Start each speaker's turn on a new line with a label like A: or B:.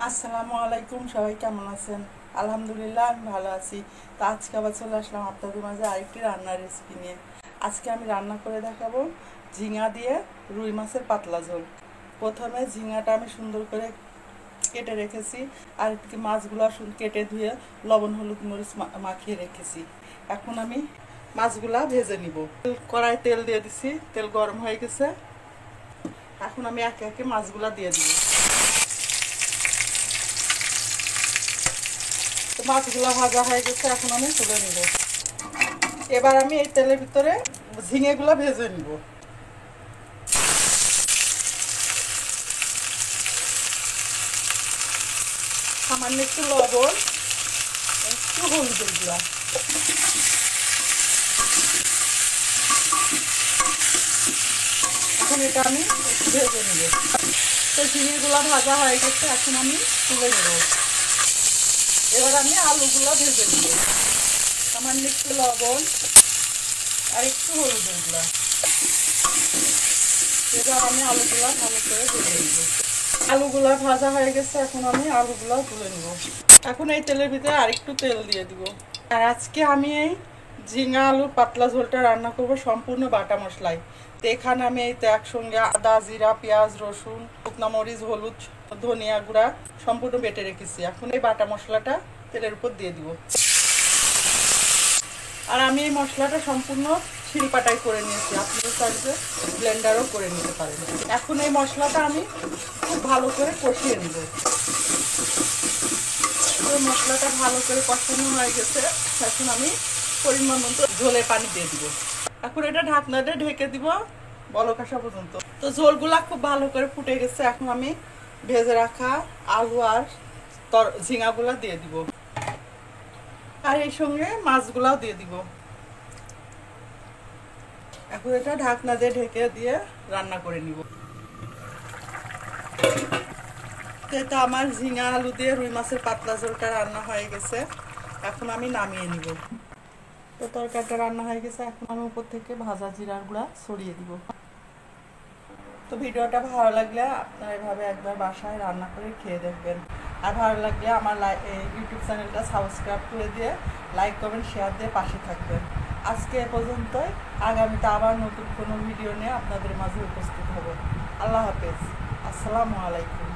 A: আসসালামু আলাইকুম, সবাই কেমন আছেন? আলহামদুলিল্লাহ আমি ভালো আছি। তো আজকে আবার চলে আসলাম আপনাদের মাঝে আরেকটি রান্নার রেসিপি নিয়ে। আজকে আমি রান্না করে দেখাবো ঝিঙা দিয়ে রুই মাছের পাতলা ঝোল। প্রথমে ঝিঙাটা আমি সুন্দর করে কেটে রেখেছি, আর এদিকে মাছগুলো কেটে ধুয়ে লবণ হলুদ মরিচ মাখিয়ে রেখেছি। এখন আমি মাছগুলা ভেজে নিব। কড়াই তেল দিয়ে দিছি, তেল গরম হয়ে গেছে। এখন আমি একে একে মাছগুলা দিয়ে দিব। তো মাছগুলো ভাজা হয়ে গেছে, এখন আমি তুলে নিব। এবার আমি এই তেলের ভিতরে ঝিঙেগুলো ভেজে নিব। সামান্য একটু লবণ, একটু হলুদের গুঁড়া, এখন এটা আমি একটু ভেজে নিব। তো ঝিঙেগুলো ভাজা হয়ে গেছে, এখন আমি তুলে নেব। এবার আমি আলুগুলো ভেজে নিব। সামান্য একটু লবণ আর একটু হলুদের গুঁড়া। এবার আমি আলুগুলো ভালো করে ভেজে নিব। আলুগুলা ভাজা হয়ে গেছে, এখন আমি আলুগুলো তুলে নিব। এখন এই তেলের ভিতরে আরেকটু তেল দিয়ে দিব। আর আজকে আমি এই ঝিঙা আলুর পাতলা ঝোলটা রান্না করব সম্পূর্ণ বাটা মশলায়। তো এখানে আমি এই তো একসঙ্গে আদা জিরা পেঁয়াজ রসুন শুকনো মরিচ হলুদ ধনিয়া গুঁড়া সম্পূর্ণ বেটে রেখেছি। এখন এই বাটা মশলাটা তেলের উপর দিয়ে দিব। আর আমি এই মশলাটা সম্পূর্ণ শিলপাটাই করে নিয়েছি, আপনাদের চাইলে ব্লেন্ডারও করে নিতে পারেন। এখন এই মশলাটা আমি খুব ভালো করে কষিয়ে নিব। মশলাটা ভালো করে কষানো হয়ে গেছে, এখন আমি পরিমাণ মতো ঝোলের পানি দিয়ে দিব। এখন এটা ঢাকনা দিয়ে ঢেকে দিব বলক আসা পর্যন্ত। তো ঝোলগুলা খুব ভালো করে ফুটে গেছে, এখন আমি ভেজে রাখা আলু আর ঝিঙাগুলা দিয়ে দিব, আর এই সঙ্গে মাছগুলাও দিয়ে দিব। এখন এটা ঢাকনা দিয়ে ঢেকে দিয়ে রান্না করে নিব। তো আমার ঝিঙা আলু দিয়ে রুই মাছের পাতলা ঝোলটা রান্না হয়ে গেছে, এখন আমি নামিয়ে নিব। তো তরকারিটা রান্না হয়ে গেছে, এখন আমি উপর থেকে ভাজা জিরার গুঁড়া ছড়িয়ে দিব। তো ভিডিওটা ভালো লাগলে আপনারা এভাবে একবার বাসায় রান্না করে খেয়ে দেখবেন। আর ভালো লাগলে আমার ইউটিউব চ্যানেলটা সাবস্ক্রাইব করে দিয়ে লাইক কমেন্ট শেয়ার দিয়ে পাশে থাকবেন। আজকে এ পর্যন্তই। আগামীতে আবার নতুন কোনো ভিডিও নিয়ে আপনাদের মাঝে উপস্থিত হব। আল্লাহ হাফেজ। আসসালামু আলাইকুম।